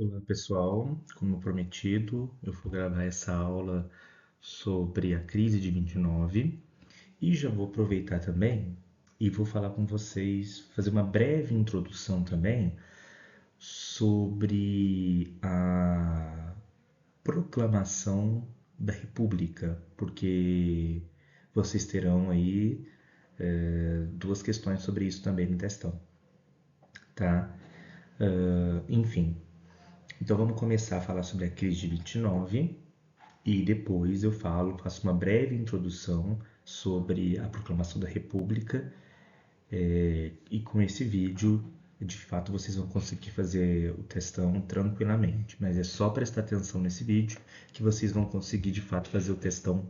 Olá pessoal, como prometido, eu vou gravar essa aula sobre a crise de 29 e já vou aproveitar também e vou falar com vocês, fazer uma breve introdução também sobre a proclamação da República, porque vocês terão aí duas questões sobre isso também no testão, tá? Enfim, então vamos começar a falar sobre a crise de 29 e depois eu faço uma breve introdução sobre a proclamação da República e com esse vídeo, de fato, vocês vão conseguir fazer o testão tranquilamente, mas é só prestar atenção nesse vídeo que vocês vão conseguir, de fato, fazer o testão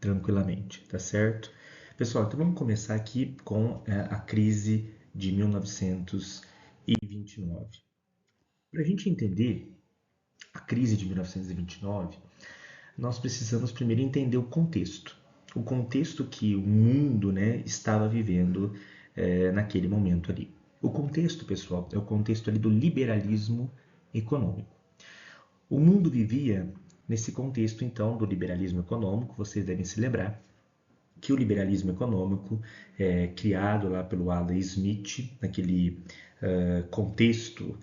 tranquilamente, tá certo? Pessoal, então vamos começar aqui com a crise de 1929. Para a gente entender a crise de 1929, nós precisamos primeiro entender o contexto que o mundo, né, estava vivendo naquele momento ali. O contexto, pessoal, é o contexto ali do liberalismo econômico. O mundo vivia nesse contexto, então, do liberalismo econômico. Vocês devem se lembrar que o liberalismo econômico é criado lá pelo Adam Smith, naquele contexto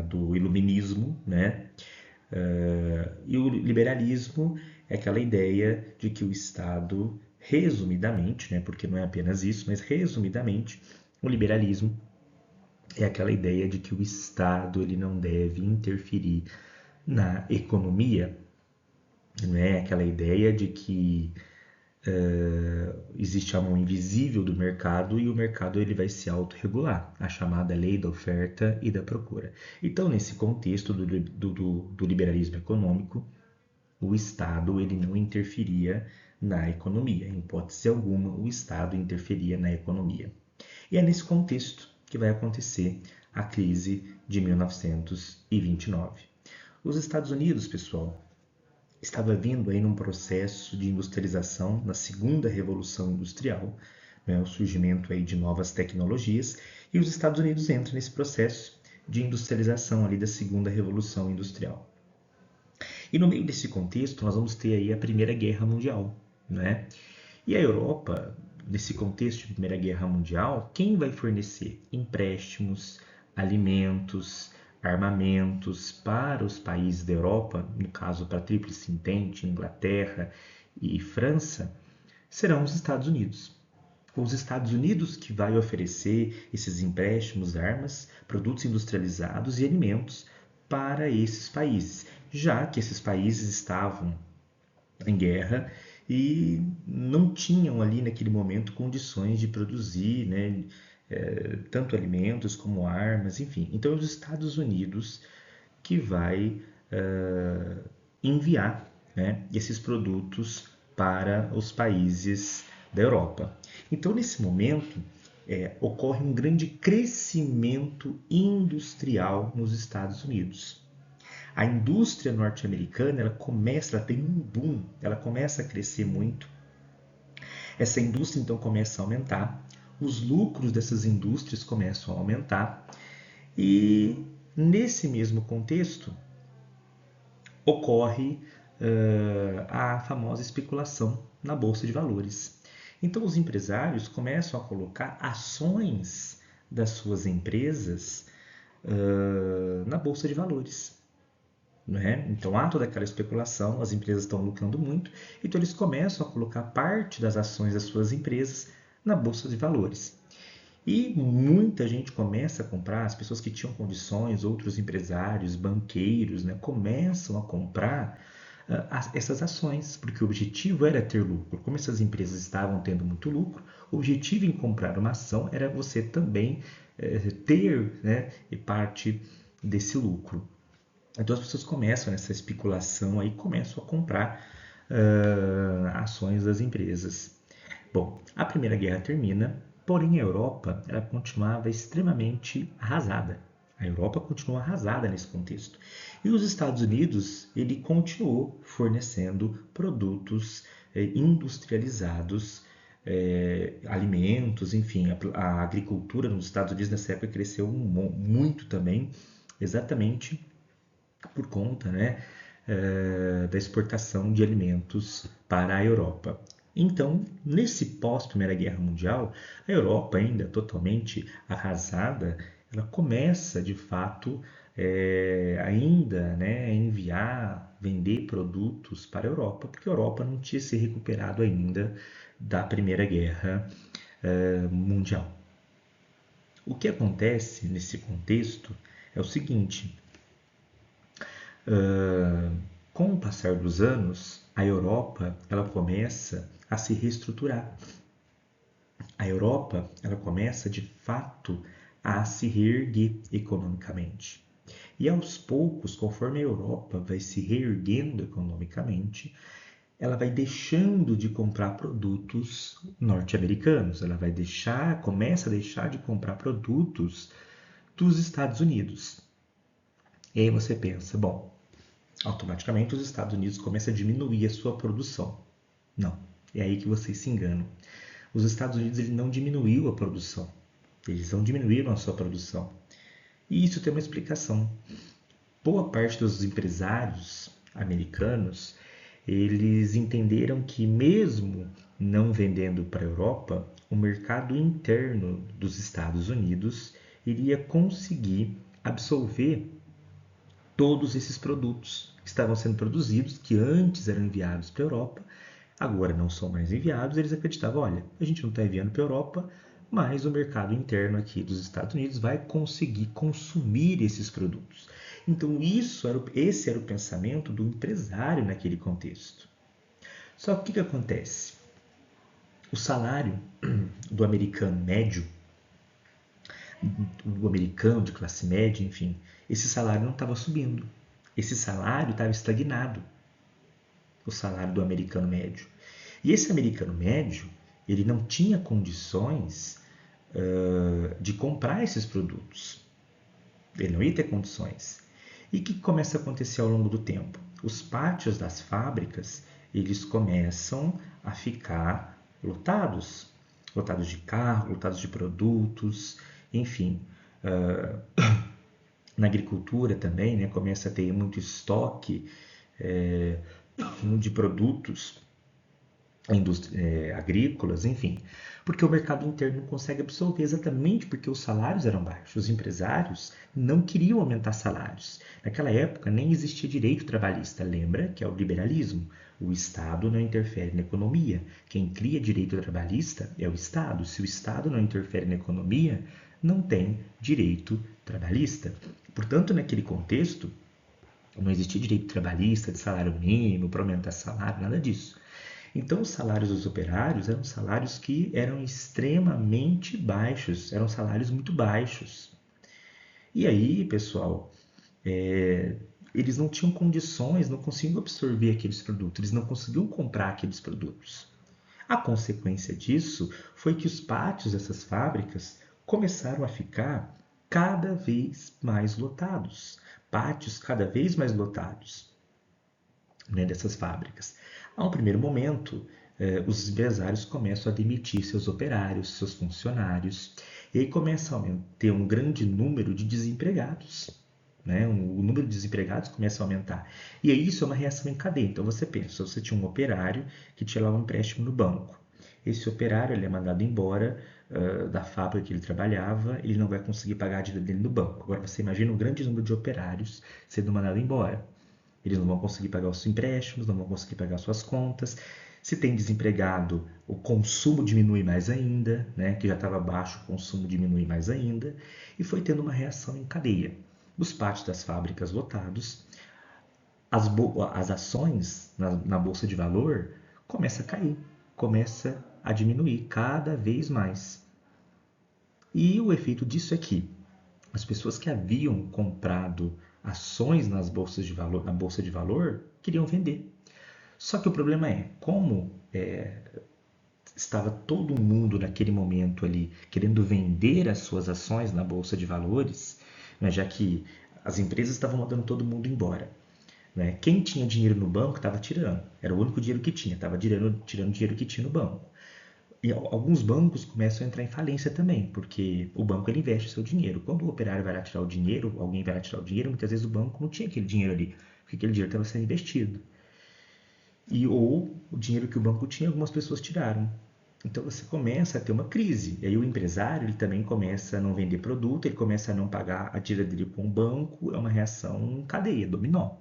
do iluminismo, né? E o liberalismo é aquela ideia de que o Estado, resumidamente, né, porque não é apenas isso, mas resumidamente, o liberalismo é aquela ideia de que o Estado ele não deve interferir na economia, não é aquela ideia de que existe a mão invisível do mercado e o mercado ele vai se autorregular, a chamada lei da oferta e da procura. Então, nesse contexto do liberalismo econômico, o Estado ele não interferia na economia. Em hipótese alguma, o Estado interferia na economia. E é nesse contexto que vai acontecer a crise de 1929. Os Estados Unidos, pessoal, estava vindo aí num processo de industrialização na segunda revolução industrial, né, o surgimento aí de novas tecnologias, e os Estados Unidos entram nesse processo de industrialização ali da segunda revolução industrial. E no meio desse contexto, nós vamos ter aí a Primeira Guerra Mundial, né? E a Europa, nesse contexto de Primeira Guerra Mundial, quem vai fornecer empréstimos, alimentos, armamentos para os países da Europa, no caso para a Tríplice Entente, Inglaterra e França, serão os Estados Unidos. Os Estados Unidos que vai oferecer esses empréstimos, armas, produtos industrializados e alimentos para esses países, já que esses países estavam em guerra e não tinham ali naquele momento condições de produzir, né, tanto alimentos como armas, enfim. Então, é os Estados Unidos que vai enviar, né, esses produtos para os países da Europa. Então, nesse momento, ocorre um grande crescimento industrial nos Estados Unidos. A indústria norte-americana ela tem um boom, ela começa a crescer muito. Essa indústria então começa a aumentar, os lucros dessas indústrias começam a aumentar e nesse mesmo contexto ocorre a famosa especulação na bolsa de valores. Então os empresários começam a colocar ações das suas empresas na bolsa de valores. Né? Então há toda aquela especulação, as empresas estão lucrando muito, então eles começam a colocar parte das ações das suas empresas na bolsa de valores. E muita gente começa a comprar, as pessoas que tinham condições, outros empresários, banqueiros, né, começam a comprar essas ações, porque o objetivo era ter lucro. Como essas empresas estavam tendo muito lucro, o objetivo em comprar uma ação era você também ter, né, parte desse lucro. Então as pessoas começam nessa especulação aí, começam a comprar ações das empresas. Bom, a Primeira Guerra termina, porém a Europa ela continuava extremamente arrasada. A Europa continuou arrasada nesse contexto. E os Estados Unidos ele continuou fornecendo produtos industrializados, alimentos, enfim, a agricultura nos Estados Unidos nessa época cresceu muito também. exatamente por conta, né, da exportação de alimentos para a Europa. Então, nesse pós-Primeira Guerra Mundial, a Europa, ainda totalmente arrasada, ela começa, de fato, ainda, né, a enviar, vender produtos para a Europa, porque a Europa não tinha se recuperado ainda da Primeira Guerra Mundial. O que acontece nesse contexto é o seguinte: com o passar dos anos, a Europa ela começa a se reestruturar. A Europa ela começa de fato a se reerguer economicamente. E aos poucos, conforme a Europa vai se reerguendo economicamente, ela vai deixando de comprar produtos norte-americanos. Ela começa a deixar de comprar produtos dos Estados Unidos. E aí você pensa, bom, automaticamente os Estados Unidos começam a diminuir a sua produção. Não, é aí que vocês se enganam. Os Estados Unidos ele não diminuiu a produção, eles não diminuíram a sua produção. E isso tem uma explicação. Boa parte dos empresários americanos, eles entenderam que mesmo não vendendo para a Europa, o mercado interno dos Estados Unidos iria conseguir absorver todos esses produtos que estavam sendo produzidos, que antes eram enviados para a Europa, agora não são mais enviados. Eles acreditavam, olha, a gente não está enviando para a Europa, mas o mercado interno aqui dos Estados Unidos vai conseguir consumir esses produtos. Então esse era o pensamento do empresário naquele contexto. Só que o que acontece? O salário do americano médio, do americano de classe média, enfim, esse salário não estava subindo. Esse salário estava estagnado, o salário do americano médio. E esse americano médio, ele não tinha condições de comprar esses produtos. Ele não ia ter condições. E o que começa a acontecer ao longo do tempo? Os pátios das fábricas, eles começam a ficar lotados. Lotados de carro, lotados de produtos, enfim. Na agricultura também, né, começa a ter muito estoque de produtos agrícolas, enfim, porque o mercado interno não consegue absorver exatamente porque os salários eram baixos. Os empresários não queriam aumentar salários. Naquela época nem existia direito trabalhista, lembra que é o liberalismo. O Estado não interfere na economia. Quem cria direito trabalhista é o Estado. Se o Estado não interfere na economia, não tem direito trabalhista. Portanto, naquele contexto, não existia direito trabalhista, de salário mínimo, para aumentar salário, nada disso. Então, os salários dos operários eram salários que eram extremamente baixos, eram salários muito baixos. E aí, pessoal, eles não tinham condições, não conseguiam absorver aqueles produtos, eles não conseguiam comprar aqueles produtos. A consequência disso foi que os pátios dessas fábricas começaram a ficar cada vez mais lotados, pátios cada vez mais lotados, né, dessas fábricas. A um primeiro momento, os empresários começam a demitir seus operários, seus funcionários, e aí começa a ter um grande número de desempregados. Né? O número de desempregados começa a aumentar. E aí isso é uma reação em cadeia. Então você pensa, você tinha um operário que tinha lá um empréstimo no banco. Esse operário ele é mandado embora da fábrica que ele trabalhava, ele não vai conseguir pagar a dívida dele no banco. Agora você imagina um grande número de operários sendo mandado embora. Eles não vão conseguir pagar os empréstimos, não vão conseguir pagar suas contas. Se tem desempregado, o consumo diminui mais ainda, né? Que já estava baixo, o consumo diminui mais ainda. E foi tendo uma reação em cadeia. Os pátios das fábricas lotados, as ações na Bolsa de Valor começam a cair, começa a diminuir cada vez mais. E o efeito disso é que as pessoas que haviam comprado ações na Bolsa de Valor queriam vender. Só que o problema é, como estava todo mundo naquele momento ali querendo vender as suas ações na Bolsa de Valores, né, já que as empresas estavam mandando todo mundo embora. Né? Quem tinha dinheiro no banco estava tirando, era o único dinheiro que tinha, estava tirando o dinheiro que tinha no banco. E alguns bancos começam a entrar em falência também, porque o banco ele investe seu dinheiro. Quando o operário vai lá tirar o dinheiro, alguém vai lá tirar o dinheiro, muitas vezes o banco não tinha aquele dinheiro ali, porque aquele dinheiro estava sendo investido. Ou o dinheiro que o banco tinha, algumas pessoas tiraram. Então você começa a ter uma crise. E aí o empresário ele também começa a não vender produto, ele começa a não pagar a dívida dele com o banco, é uma reação em cadeia, dominó.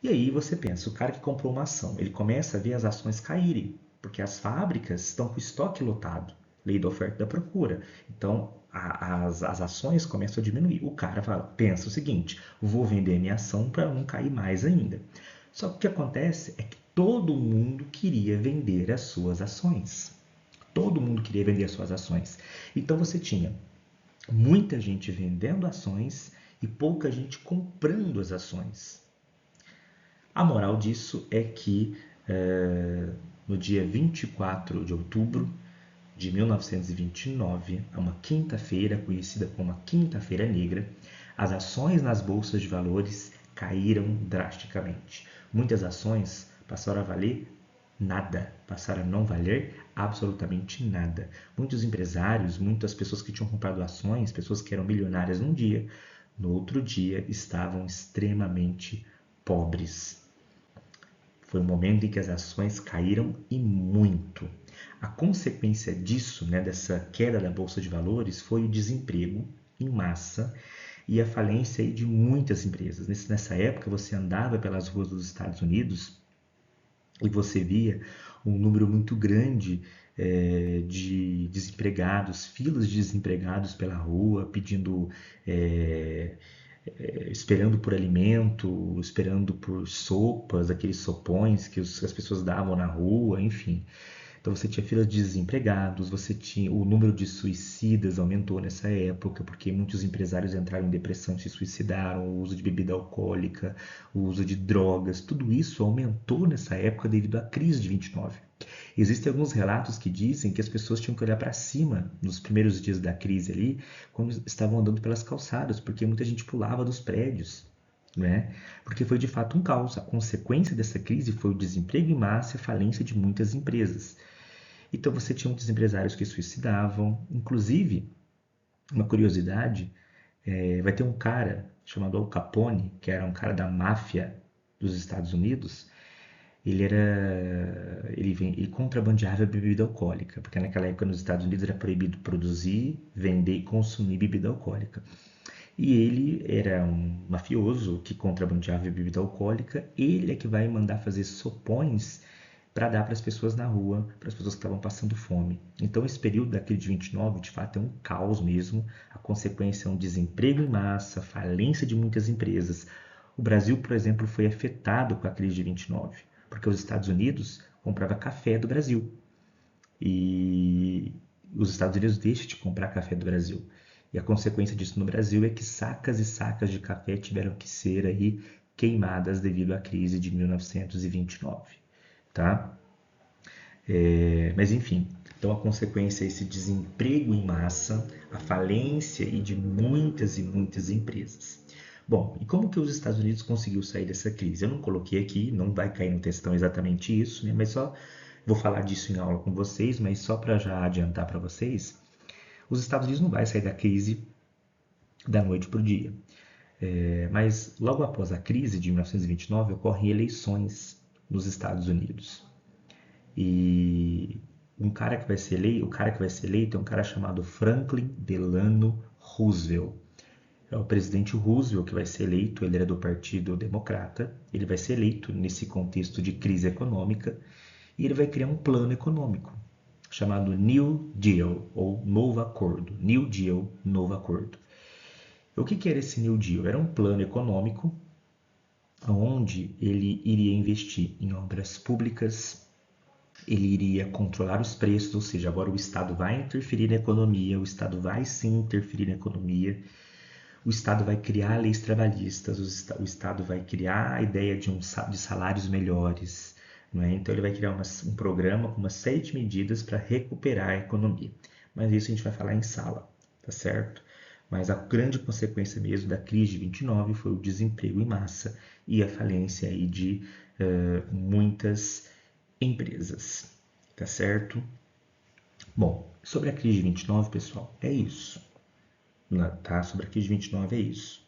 E aí você pensa, o cara que comprou uma ação, ele começa a ver as ações caírem, porque as fábricas estão com o estoque lotado, lei da oferta e da procura. Então as ações começam a diminuir. O cara fala, pensa o seguinte, vou vender minha ação para não cair mais ainda. Só que o que acontece é que todo mundo queria vender as suas ações. Todo mundo queria vender as suas ações. Então você tinha muita gente vendendo ações e pouca gente comprando as ações. A moral disso é que no dia 24 de outubro de 1929, uma quinta-feira conhecida como a Quinta-feira Negra, as ações nas bolsas de valores caíram drasticamente. Muitas ações passaram a valer nada, passaram a não valer absolutamente nada. Muitos empresários, muitas pessoas que tinham comprado ações, pessoas que eram milionárias num dia, no outro dia estavam extremamente pobres. Foi um momento em que as ações caíram e muito. A consequência disso, né, dessa queda da bolsa de valores, foi o desemprego em massa e a falência de muitas empresas. Nessa época, você andava pelas ruas dos Estados Unidos e você via um número muito grande de desempregados, filas de desempregados pela rua, pedindo, esperando por alimento, esperando por sopas, aqueles sopões que as pessoas davam na rua, enfim. Então você tinha filas de desempregados, você tinha o número de suicidas aumentou nessa época, porque muitos empresários entraram em depressão e se suicidaram, o uso de bebida alcoólica, o uso de drogas, tudo isso aumentou nessa época devido à crise de 29. Existem alguns relatos que dizem que as pessoas tinham que olhar para cima nos primeiros dias da crise ali, quando estavam andando pelas calçadas, porque muita gente pulava dos prédios, né? Porque foi de fato um caos. A consequência dessa crise foi o desemprego em massa e a falência de muitas empresas. Então você tinha muitos empresários que suicidavam. Inclusive, uma curiosidade, vai ter um cara chamado Al Capone, que era um cara da máfia dos Estados Unidos. Ele contrabandeava bebida alcoólica, porque naquela época nos Estados Unidos era proibido produzir, vender e consumir bebida alcoólica. E ele era um mafioso que contrabandeava bebida alcoólica. Ele é que vai mandar fazer sopões para dar para as pessoas na rua, para as pessoas que estavam passando fome. Então, esse período da crise de 29, de fato, é um caos mesmo. A consequência é um desemprego em massa, falência de muitas empresas. O Brasil, por exemplo, foi afetado com a crise de 29, porque os Estados Unidos compravam café do Brasil. E os Estados Unidos deixam de comprar café do Brasil. E a consequência disso no Brasil é que sacas e sacas de café tiveram que ser aí queimadas devido à crise de 1929, tá? Mas enfim, então a consequência é esse desemprego em massa, a falência e de muitas e muitas empresas. Bom, e como que os Estados Unidos conseguiu sair dessa crise? Eu não coloquei aqui, não vai cair no textão exatamente isso, né? Mas só vou falar disso em aula com vocês, mas só para já adiantar para vocês, os Estados Unidos não vai sair da crise da noite para o dia. Mas logo após a crise de 1929 ocorrem eleições nos Estados Unidos. E o cara que vai ser eleito é um cara chamado Franklin Delano Roosevelt. É o presidente Roosevelt que vai ser eleito, ele era do Partido Democrata, ele vai ser eleito nesse contexto de crise econômica e ele vai criar um plano econômico chamado New Deal, ou Novo Acordo. New Deal, Novo Acordo. O que era esse New Deal? Era um plano econômico onde ele iria investir em obras públicas, ele iria controlar os preços, ou seja, agora o Estado vai interferir na economia, o Estado vai sim interferir na economia, o Estado vai criar leis trabalhistas, o Estado vai criar a ideia de salários melhores, não é? Então ele vai criar um programa com uma série de medidas para recuperar a economia. Mas isso a gente vai falar em sala, tá certo? Mas a grande consequência mesmo da crise de 29 foi o desemprego em massa e a falência aí de muitas empresas, tá certo? Bom, sobre a crise de 29, pessoal, é isso. Tá? Sobre a crise de 29 é isso.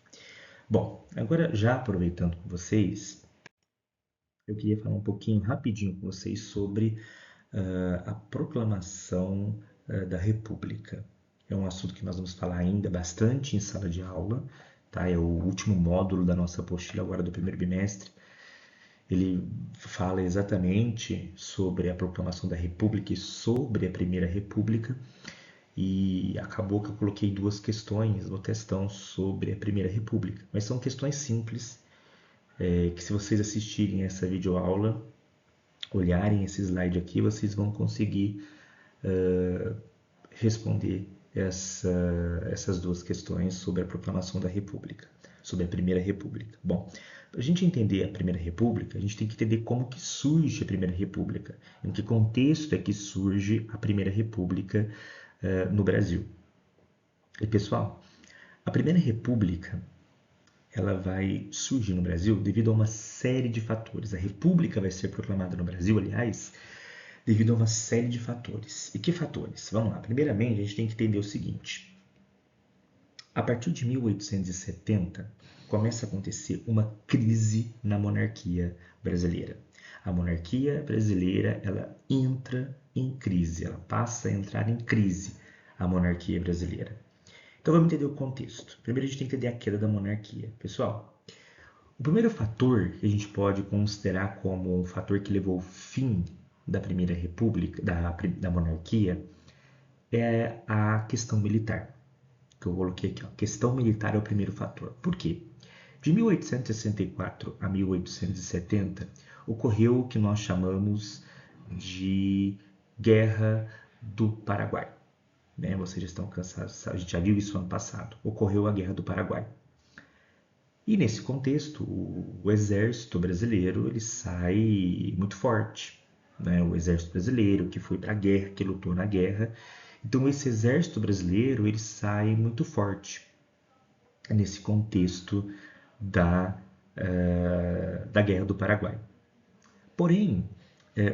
Bom, agora já aproveitando com vocês, eu queria falar um pouquinho rapidinho com vocês sobre a proclamação da República. É um assunto que nós vamos falar ainda bastante em sala de aula, tá? É o último módulo da nossa apostila agora do primeiro bimestre. Ele fala exatamente sobre a proclamação da República e sobre a Primeira República. E acabou que eu coloquei duas questões no textão sobre a Primeira República. Mas são questões simples, que se vocês assistirem essa videoaula, olharem esse slide aqui, vocês vão conseguir responder essas duas questões sobre a proclamação da República, sobre a Primeira República. Bom, para a gente entender a Primeira República, a gente tem que entender como que surge a Primeira República, em que contexto é que surge a Primeira República no Brasil. E pessoal, a Primeira República ela vai surgir no Brasil devido a uma série de fatores. A República vai ser proclamada no Brasil, aliás, devido a uma série de fatores. E que fatores? Vamos lá. Primeiramente, a gente tem que entender o seguinte. A partir de 1870, começa a acontecer uma crise na monarquia brasileira. A monarquia brasileira, ela entra em crise, ela passa a entrar em crise, a monarquia brasileira. Então vamos entender o contexto. Primeiro a gente tem que entender a queda da monarquia. Pessoal, o primeiro fator que a gente pode considerar como um fator que levou ao fim da Primeira República, da monarquia, é a questão militar. Que eu coloquei aqui, ó. Questão militar é o primeiro fator. Por quê? De 1864 a 1870 ocorreu o que nós chamamos de Guerra do Paraguai. Né? Vocês já estão cansados, a gente já viu isso ano passado. Ocorreu a Guerra do Paraguai. E nesse contexto, o exército brasileiro ele sai muito forte. Né? O exército brasileiro que foi para a guerra, que lutou na guerra. Então esse exército brasileiro ele sai muito forte nesse contexto da Guerra do Paraguai. Porém,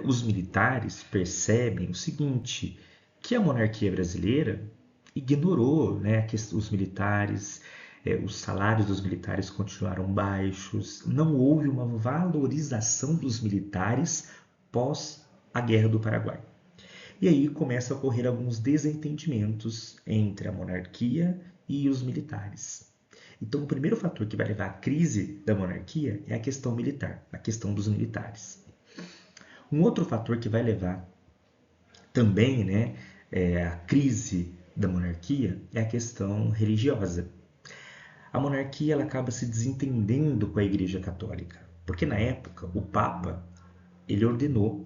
os militares percebem o seguinte, que a monarquia brasileira ignorou, né, que os militares, os salários dos militares continuaram baixos, não houve uma valorização dos militares pós a Guerra do Paraguai. E aí começa a ocorrer alguns desentendimentos entre a monarquia e os militares. Então, o primeiro fator que vai levar à crise da monarquia é a questão militar, a questão dos militares. Um outro fator que vai levar também, né, à crise da monarquia é a questão religiosa. A monarquia ela acaba se desentendendo com a Igreja Católica, porque na época o Papa ele ordenou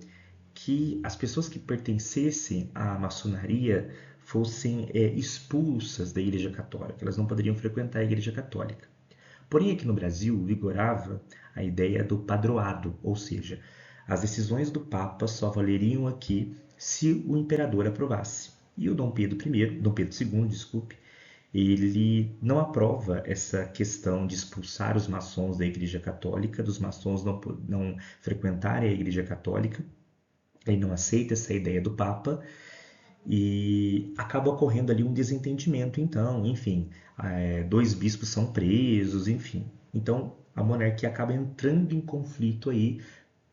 que as pessoas que pertencessem à maçonaria fossem expulsas da Igreja Católica, elas não poderiam frequentar a Igreja Católica. Porém, aqui no Brasil vigorava a ideia do padroado, ou seja, as decisões do Papa só valeriam aqui se o imperador aprovasse. E o Dom Pedro II, desculpe, ele não aprova essa questão de expulsar os maçons da Igreja Católica, dos maçons não frequentarem a Igreja Católica. Ele não aceita essa ideia do Papa e acaba ocorrendo ali um desentendimento, então, enfim, dois bispos são presos, enfim. Então, a monarquia acaba entrando em conflito aí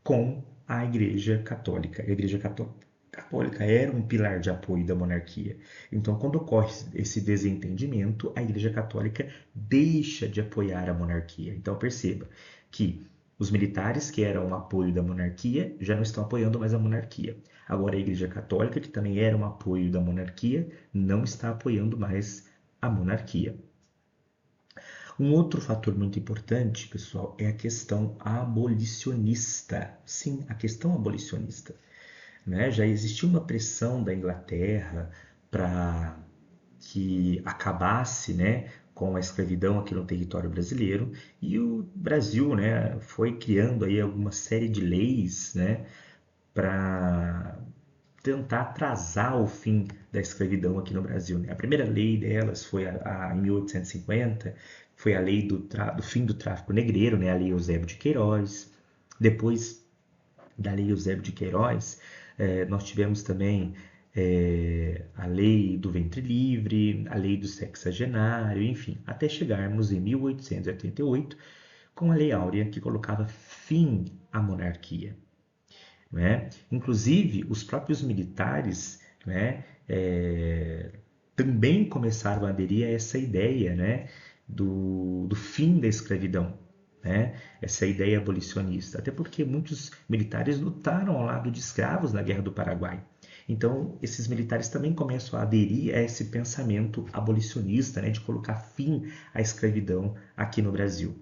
com a Igreja Católica. A Igreja Católica era um pilar de apoio da monarquia. Então, quando ocorre esse desentendimento, a Igreja Católica deixa de apoiar a monarquia. Então, perceba que os militares, que eram um apoio da monarquia, já não estão apoiando mais a monarquia. Agora, a Igreja Católica, que também era um apoio da monarquia, não está apoiando mais a monarquia. Um outro fator muito importante, pessoal, é a questão abolicionista. Sim, a questão abolicionista. Né? Já existia uma pressão da Inglaterra para que acabasse, né, com a escravidão aqui no território brasileiro, e o Brasil, né, foi criando aí alguma série de leis, né, para tentar atrasar o fim da escravidão aqui no Brasil. Né? A primeira lei delas foi em 1850, foi a lei do fim do tráfico negreiro, né, a Lei Eusébio de Queiroz. Depois da Lei Eusébio de Queiroz, nós tivemos também a lei do ventre livre, a lei do sexagenário, enfim, até chegarmos em 1888 com a Lei Áurea, que colocava fim à monarquia. Né? Inclusive, os próprios militares, né, também começaram a aderir a essa ideia, né, do fim da escravidão, né? Essa ideia abolicionista, até porque muitos militares lutaram ao lado de escravos na Guerra do Paraguai. Então, esses militares também começam a aderir a esse pensamento abolicionista, né, de colocar fim à escravidão aqui no Brasil.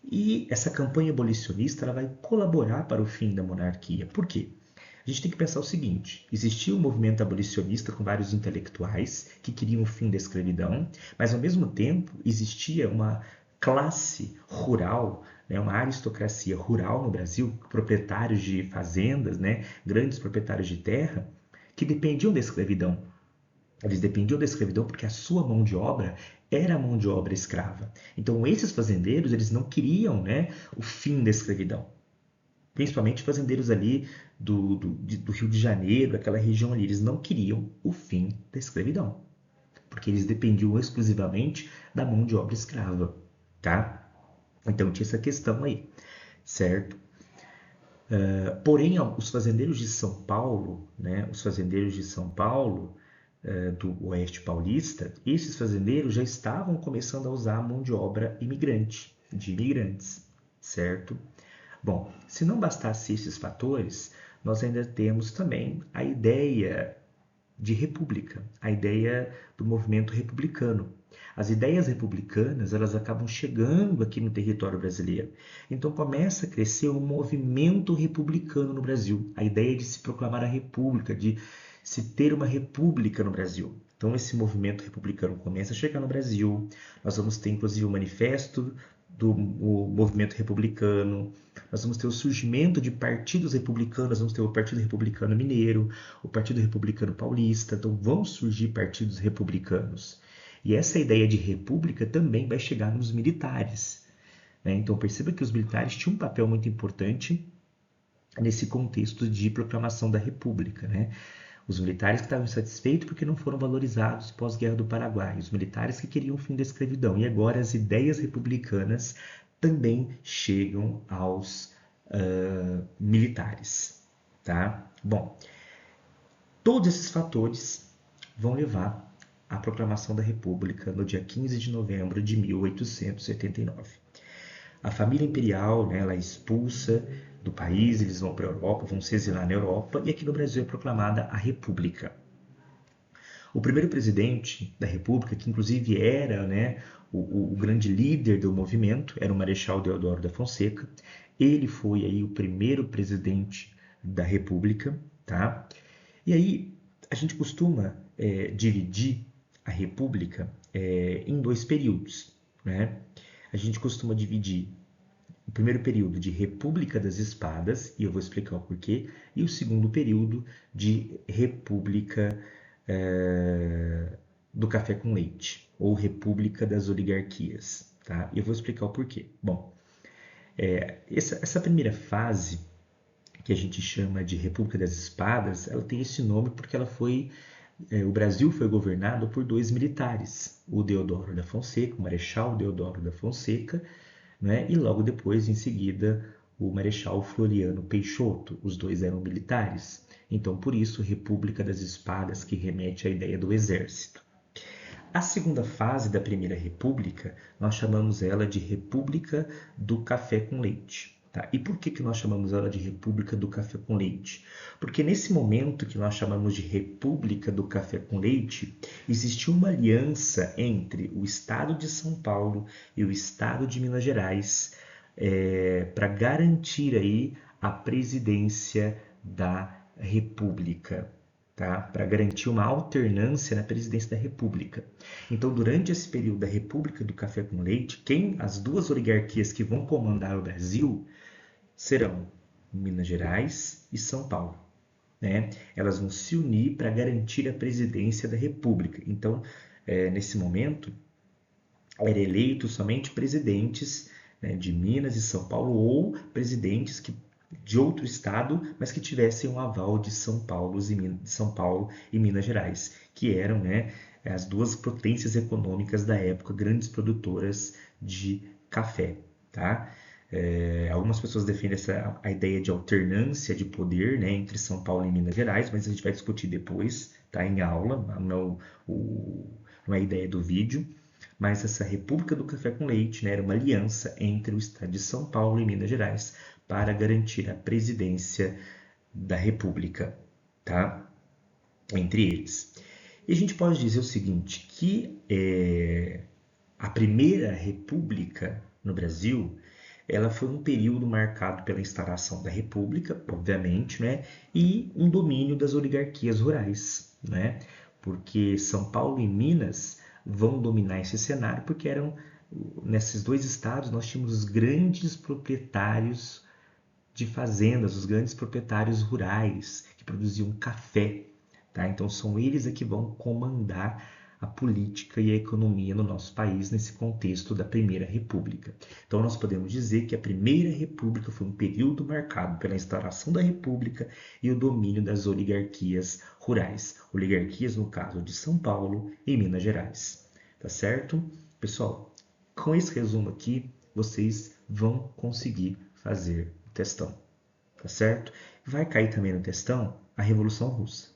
E essa campanha abolicionista ela vai colaborar para o fim da monarquia. Por quê? A gente tem que pensar o seguinte: existia um movimento abolicionista com vários intelectuais que queriam o fim da escravidão, mas ao mesmo tempo existia uma classe rural, né, uma aristocracia rural no Brasil, proprietários de fazendas, né, grandes proprietários de terra, que dependiam da escravidão. Eles dependiam da escravidão porque a sua mão de obra era a mão de obra escrava. Então, esses fazendeiros, eles não queriam, né, o fim da escravidão. Principalmente fazendeiros ali do Rio de Janeiro, aquela região ali, eles não queriam o fim da escravidão. Porque eles dependiam exclusivamente da mão de obra escrava, tá? Então, tinha essa questão aí, certo? Porém, os fazendeiros de São Paulo, né, os fazendeiros de São Paulo, do Oeste Paulista, esses fazendeiros já estavam começando a usar a mão de obra imigrante, de imigrantes, certo? Bom, se não bastasse esses fatores, nós ainda temos também a ideia de república, a ideia do movimento republicano. As ideias republicanas, elas acabam chegando aqui no território brasileiro. Então começa a crescer um movimento republicano no Brasil, a ideia de se proclamar a república, de se ter uma república no Brasil. Então esse movimento republicano começa a chegar no Brasil. Nós vamos ter inclusive o manifesto do movimento republicano. Nós vamos ter o surgimento de partidos republicanos, vamos ter o Partido Republicano Mineiro, o Partido Republicano Paulista, então vão surgir partidos republicanos. E essa ideia de república também vai chegar nos militares, né? Então perceba que os militares tinham um papel muito importante nesse contexto de proclamação da república, né? Os militares que estavam insatisfeitos porque não foram valorizados pós-guerra do Paraguai, os militares que queriam o fim da escravidão. E agora as ideias republicanas também chegam aos militares, tá? Bom, todos esses fatores vão levar à proclamação da República no dia 15 de novembro de 1889. A família imperial, né, ela é expulsa do país, eles vão para a Europa, vão se exilar na Europa, e aqui no Brasil é proclamada a República. O primeiro presidente da República, que inclusive era, né, o grande líder do movimento, era o Marechal Deodoro da Fonseca. Ele foi aí o primeiro presidente da República, tá? E aí a gente costuma dividir a República em dois períodos, né? A gente costuma dividir o primeiro período de República das Espadas, e eu vou explicar o porquê, e o segundo período de República do Café com Leite, ou República das Oligarquias, tá? E eu vou explicar o porquê. Bom, essa primeira fase, que a gente chama de República das Espadas, ela tem esse nome porque ela foi o Brasil foi governado por dois militares, o Deodoro da Fonseca, o Marechal Deodoro da Fonseca, né? E logo depois, em seguida, o Marechal Floriano Peixoto. Os dois eram militares. Então, por isso, República das Espadas, que remete à ideia do exército. A segunda fase da Primeira República, nós chamamos ela de República do Café com Leite. Tá? E por que nós chamamos ela de República do Café com Leite? Porque nesse momento que nós chamamos de República do Café com Leite, existiu uma aliança entre o Estado de São Paulo e o Estado de Minas Gerais para garantir aí a presidência da República. Tá? Para garantir uma alternância na presidência da República. Então, durante esse período da República do Café com Leite, as duas oligarquias que vão comandar o Brasil serão Minas Gerais e São Paulo. Né? Elas vão se unir para garantir a presidência da República. Então, nesse momento, era eleito somente presidentes, né, de Minas e São Paulo ou presidentes que de outro estado, mas que tivessem um aval de São Paulo e Minas Gerais, que eram, né, as duas potências econômicas da época, grandes produtoras de café, tá? Algumas pessoas defendem a ideia de alternância de poder, né, entre São Paulo e Minas Gerais, mas a gente vai discutir depois, tá, em aula, não é a ideia do vídeo. Mas essa República do Café com Leite, né, era uma aliança entre o estado de São Paulo e Minas Gerais para garantir a presidência da República, tá? Entre eles. E a gente pode dizer o seguinte, que a Primeira República no Brasil, ela foi um período marcado pela instauração da República, obviamente, né, e um domínio das oligarquias rurais, né, porque São Paulo e Minas vão dominar esse cenário porque nesses dois estados nós tínhamos os grandes proprietários de fazendas, os grandes proprietários rurais que produziam café, tá? Então são eles que vão comandar a política e a economia no nosso país nesse contexto da Primeira República. Então nós podemos dizer que a Primeira República foi um período marcado pela instauração da República e o domínio das oligarquias rurais, oligarquias no caso de São Paulo e Minas Gerais, tá certo? Pessoal, com esse resumo aqui, vocês vão conseguir fazer o testão, tá certo? Vai cair também no testão a Revolução Russa.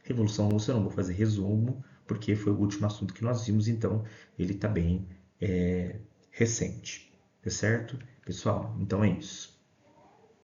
Revolução Russa eu não vou fazer resumo, porque foi o último assunto que nós vimos, então ele está bem recente, tá certo? Pessoal, então é isso.